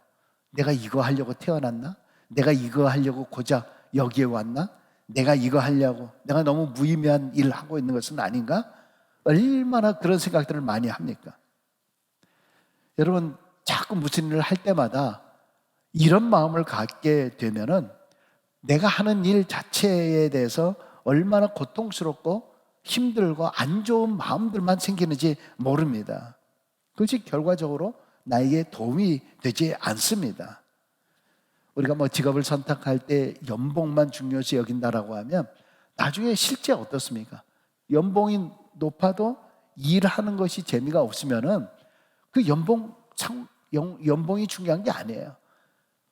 내가 이거 하려고 태어났나? 내가 이거 하려고 고작 여기에 왔나? 내가 이거 하려고, 내가 너무 무의미한 일을 하고 있는 것은 아닌가? 얼마나 그런 생각들을 많이 합니까? 여러분, 자꾸 무슨 일을 할 때마다 이런 마음을 갖게 되면은 내가 하는 일 자체에 대해서 얼마나 고통스럽고 힘들고 안 좋은 마음들만 생기는지 모릅니다. 그것이 결과적으로 나에게 도움이 되지 않습니다. 우리가 뭐 직업을 선택할 때 연봉만 중요시 여긴다라고 하면 나중에 실제 어떻습니까? 연봉이 높아도 일하는 것이 재미가 없으면은 그 연봉이 중요한 게 아니에요.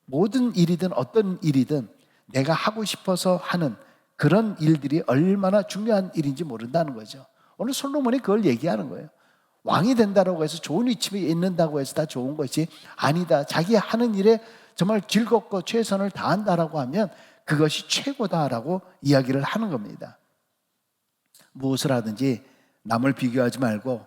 모든 일이든 어떤 일이든 내가 하고 싶어서 하는 그런 일들이 얼마나 중요한 일인지 모른다는 거죠. 오늘 솔로몬이 그걸 얘기하는 거예요. 왕이 된다고 해서 좋은 위치에 있는다고 해서 다 좋은 것이 아니다. 자기 하는 일에 정말 즐겁고 최선을 다한다라고 하면 그것이 최고다라고 이야기를 하는 겁니다. 무엇을 하든지 남을 비교하지 말고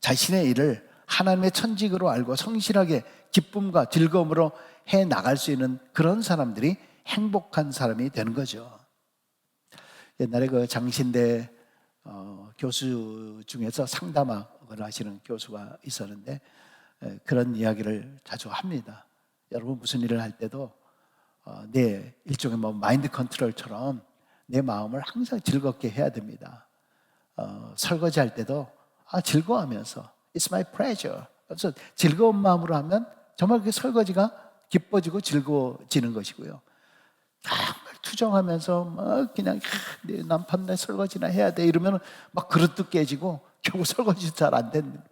자신의 일을 하나님의 천직으로 알고 성실하게 기쁨과 즐거움으로 해 나갈 수 있는 그런 사람들이 행복한 사람이 되는 거죠. 옛날에 그 장신대 교수 중에서 상담학을 하시는 교수가 있었는데 그런 이야기를 자주 합니다. 여러분 무슨 일을 할 때도 내 일종의 마인드 컨트롤처럼 내 마음을 항상 즐겁게 해야 됩니다. 설거지할 때도 즐거워하면서 It's my pleasure. 그래서 즐거운 마음으로 하면 정말 그 설거지가 기뻐지고 즐거워지는 것이고요. 정말 투정하면서 막 그냥 내 남편 내 설거지나 해야 돼 이러면 막 그릇도 깨지고 결국 설거지도 잘 안 됩니다.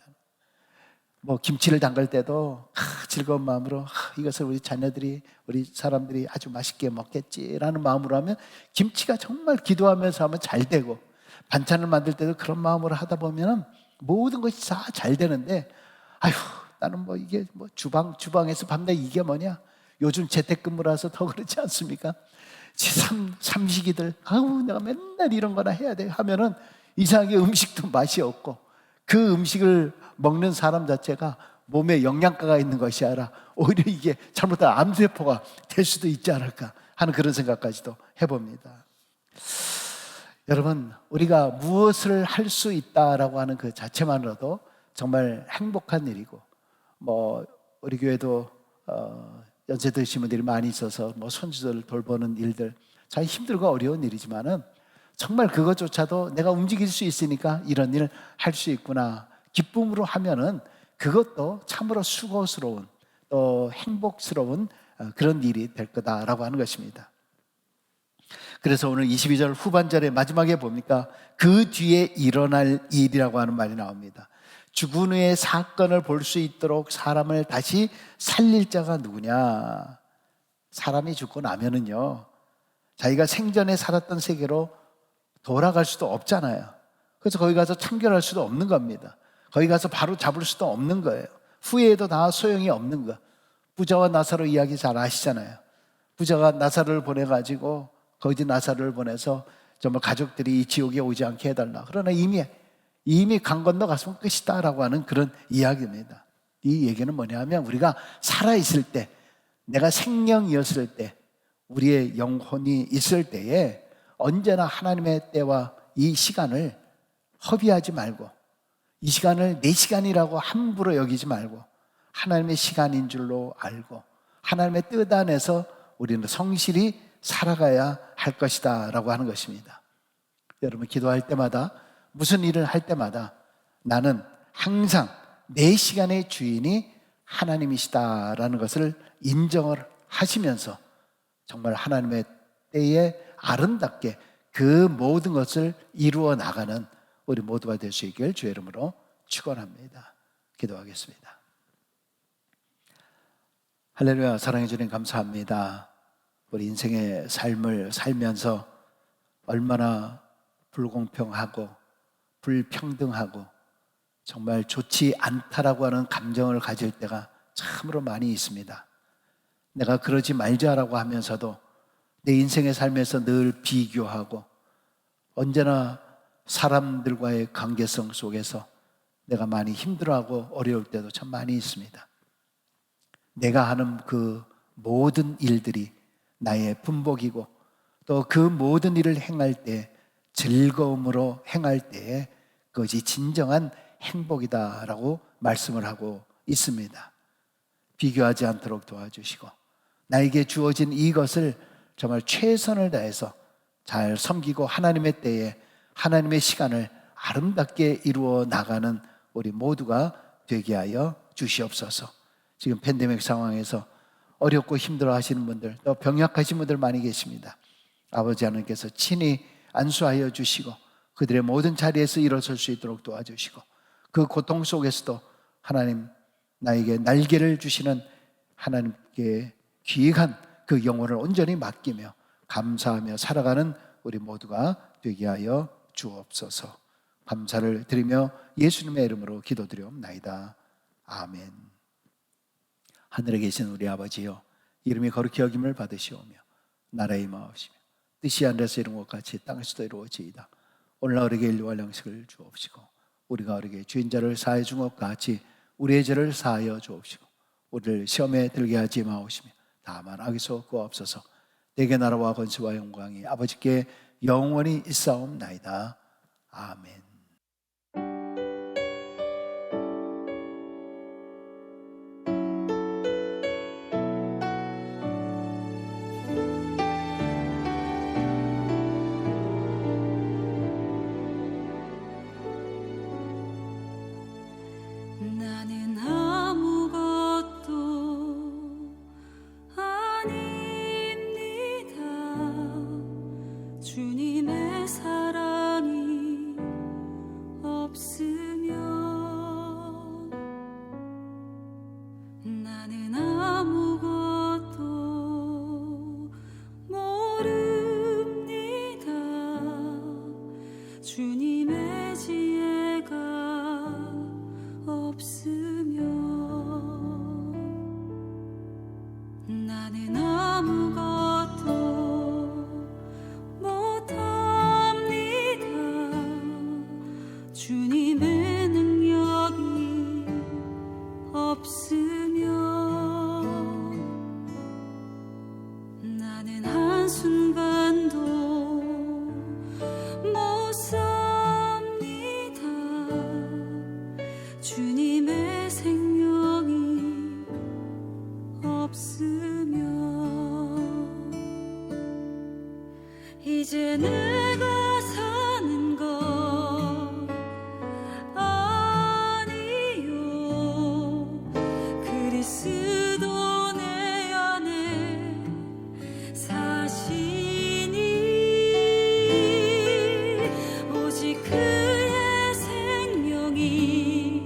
김치를 담글 때도 즐거운 마음으로 이것을 우리 자녀들이 우리 사람들이 아주 맛있게 먹겠지라는 마음으로 하면 김치가 정말 기도하면서 하면 잘 되고, 반찬을 만들 때도 그런 마음으로 하다 보면 모든 것이 다 잘 되는데, 아휴 나는 이게 주방에서 밤낮 이게 뭐냐, 요즘 재택근무라서 더 그렇지 않습니까? 삼식이들 내가 맨날 이런 거나 해야 돼 하면은 이상하게 음식도 맛이 없고 그 음식을 먹는 사람 자체가 몸에 영양가가 있는 것이 아니라 오히려 이게 잘못하면 암세포가 될 수도 있지 않을까 하는 그런 생각까지도 해봅니다. 여러분, 우리가 무엇을 할 수 있다라고 하는 그 자체만으로도 정말 행복한 일이고, 우리 교회도 연세 드신 분들이 많이 있어서 손주들 돌보는 일들 참 힘들고 어려운 일이지만은 정말 그것조차도 내가 움직일 수 있으니까 이런 일 할 수 있구나 기쁨으로 하면은 그것도 참으로 수고스러운 또 행복스러운 그런 일이 될 거다라고 하는 것입니다. 그래서 오늘 22절 후반절의 마지막에 보니까 그 뒤에 일어날 일이라고 하는 말이 나옵니다. 죽은 후의 사건을 볼 수 있도록 사람을 다시 살릴 자가 누구냐? 사람이 죽고 나면은요, 자기가 생전에 살았던 세계로 돌아갈 수도 없잖아요. 그래서 거기 가서 참견할 수도 없는 겁니다. 거기 가서 바로 잡을 수도 없는 거예요. 후회해도 다 소용이 없는 거. 부자와 나사로 이야기 잘 아시잖아요. 부자가 나사로를 보내가지고 거기 나사로를 보내서 정말 가족들이 이 지옥에 오지 않게 해달라. 그러나 이미 강 건너 갔으면 끝이다라고 하는 그런 이야기입니다. 이 얘기는 뭐냐면 우리가 살아있을 때, 내가 생명이었을 때, 우리의 영혼이 있을 때에 언제나 하나님의 때와 이 시간을 허비하지 말고, 이 시간을 내 시간이라고 함부로 여기지 말고 하나님의 시간인 줄로 알고 하나님의 뜻 안에서 우리는 성실히 살아가야 할 것이다 라고 하는 것입니다. 여러분, 기도할 때마다, 무슨 일을 할 때마다 나는 항상 내 시간의 주인이 하나님이시다라는 것을 인정을 하시면서 정말 하나님의 때에 아름답게 그 모든 것을 이루어 나가는 우리 모두가 될 수 있길 주의 이름으로 축원합니다. 기도하겠습니다. 할렐루야. 사랑해 주님 감사합니다. 우리 인생의 삶을 살면서 얼마나 불공평하고 불평등하고 정말 좋지 않다라고 하는 감정을 가질 때가 참으로 많이 있습니다. 내가 그러지 말자라고 하면서도 내 인생의 삶에서 늘 비교하고 언제나 사람들과의 관계성 속에서 내가 많이 힘들어하고 어려울 때도 참 많이 있습니다. 내가 하는 그 모든 일들이 나의 분복이고 또 그 모든 일을 행할 때 즐거움으로 행할 때에 그것이 진정한 행복이다라고 말씀을 하고 있습니다. 비교하지 않도록 도와주시고 나에게 주어진 이것을 정말 최선을 다해서 잘 섬기고 하나님의 때에 하나님의 시간을 아름답게 이루어 나가는 우리 모두가 되게 하여 주시옵소서. 지금 팬데믹 상황에서 어렵고 힘들어 하시는 분들, 또 병약하신 분들 많이 계십니다. 아버지 하나님께서 친히 안수하여 주시고 그들의 모든 자리에서 일어설 수 있도록 도와주시고 그 고통 속에서도 하나님 나에게 날개를 주시는 하나님께 귀한 그 영혼을 온전히 맡기며 감사하며 살아가는 우리 모두가 되게 하여 주옵소서. 감사를 드리며 예수님의 이름으로 기도드리옵나이다. 아멘. 하늘에 계신 우리 아버지여, 이름이 거룩히 여김을 받으시오며 나라의 임하옵시며 뜻이 하늘에서 이룬 것 같이 땅에서도 이루어지이다. 오늘날 우리에게 일용할 양식을 주옵시고 우리가 우리에게 주인자를 사하여 준 것 같이 우리의 죄를 사하여 주옵시고 우리를 시험에 들게 하지 마옵시며 다만 악에서 구하옵소서. 내게 나라와 권세와 영광이 아버지께 영원히 있사옵나이다. 아멘. 나는 아무것도 아닙니다. 주님의 사랑이 없으면 나는 아무것도 모릅니다. 주님의 지혜가 없으면 나는 아무것도 못합니다. 주님의 능력이 없으면 나는 한순간도 못 삽니다. 주님의 생명이 없으면 이제 내가 사는 것 아니요 그리스도 내 안에 사시니 오직 그의 생명이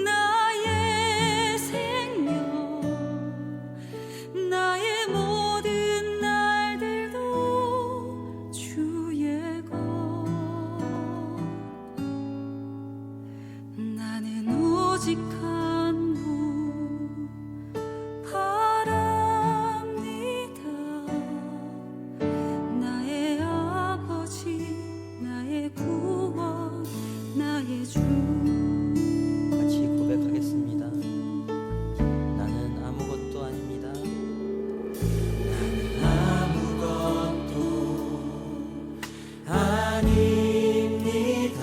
나의 생명 나의 모든 날들도 주의 것 나는 오직 한 분 바랍니다. 나의 아버지 나의 구원 나의 주 같이 고백하겠습니다. 나는 아무것도 아닙니다. 나는 아무것도 아닙니다.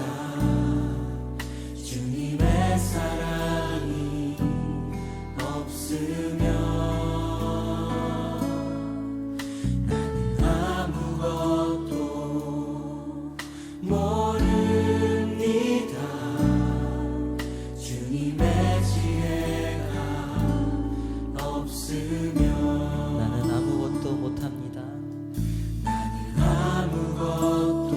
주님의 사랑이 없으면 나는 아무것도 모릅니다. 주님의 지혜가 없으면 나는 아무것도 못합니다. 나는 아무것도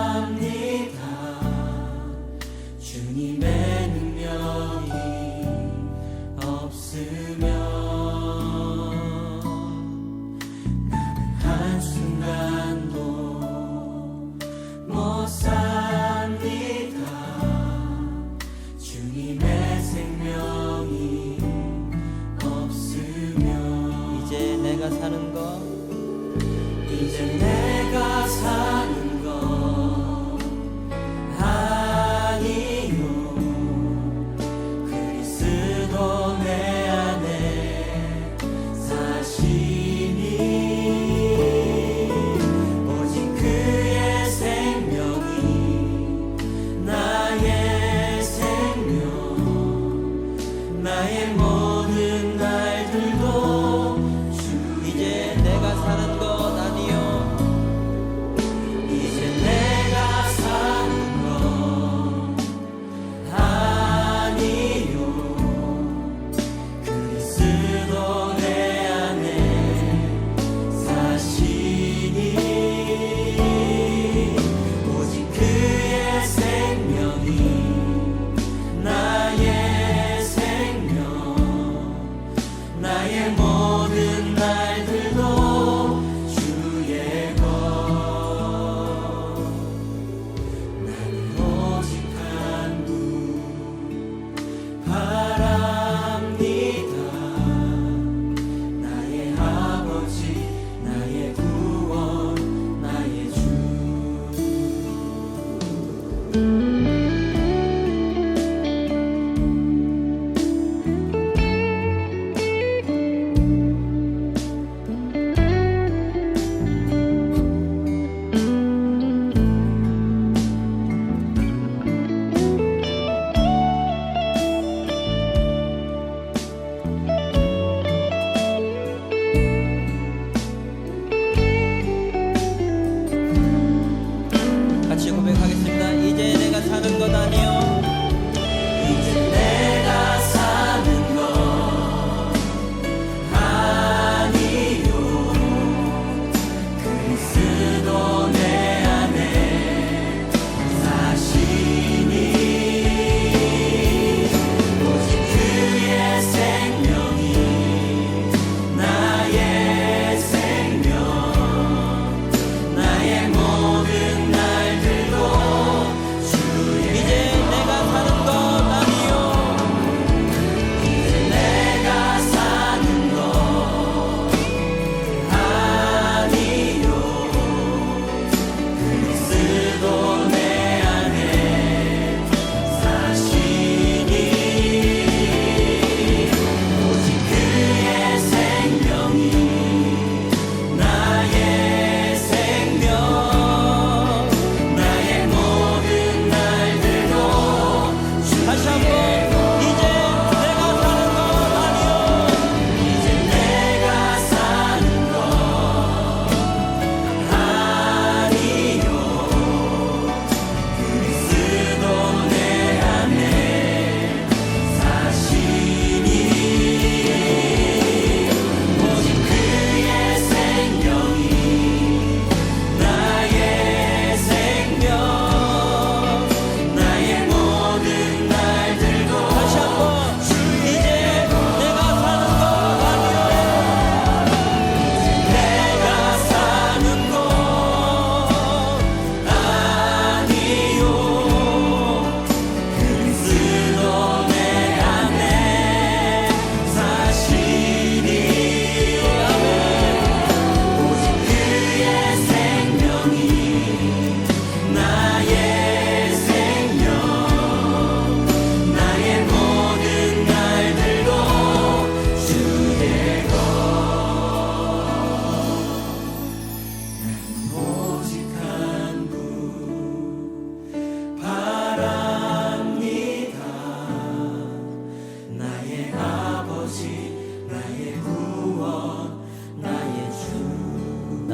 못합니다. 주님의 능력이 없으면 나는 한순간도 못 삽니다. 주님의 생명이 없으면 이제 내가 사는 것 이제 내가 사는 것 아니요 그리스도 내 안에 사시니 오직 그의 생명이 나의 생명 나의 모든 날들도 이제 내가 사는 것 아니요 이제 내가 사는 것 아니요 그리스도 내 안에 사시니 오직 그의 생명이 나의 생명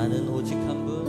나는 오직 한 분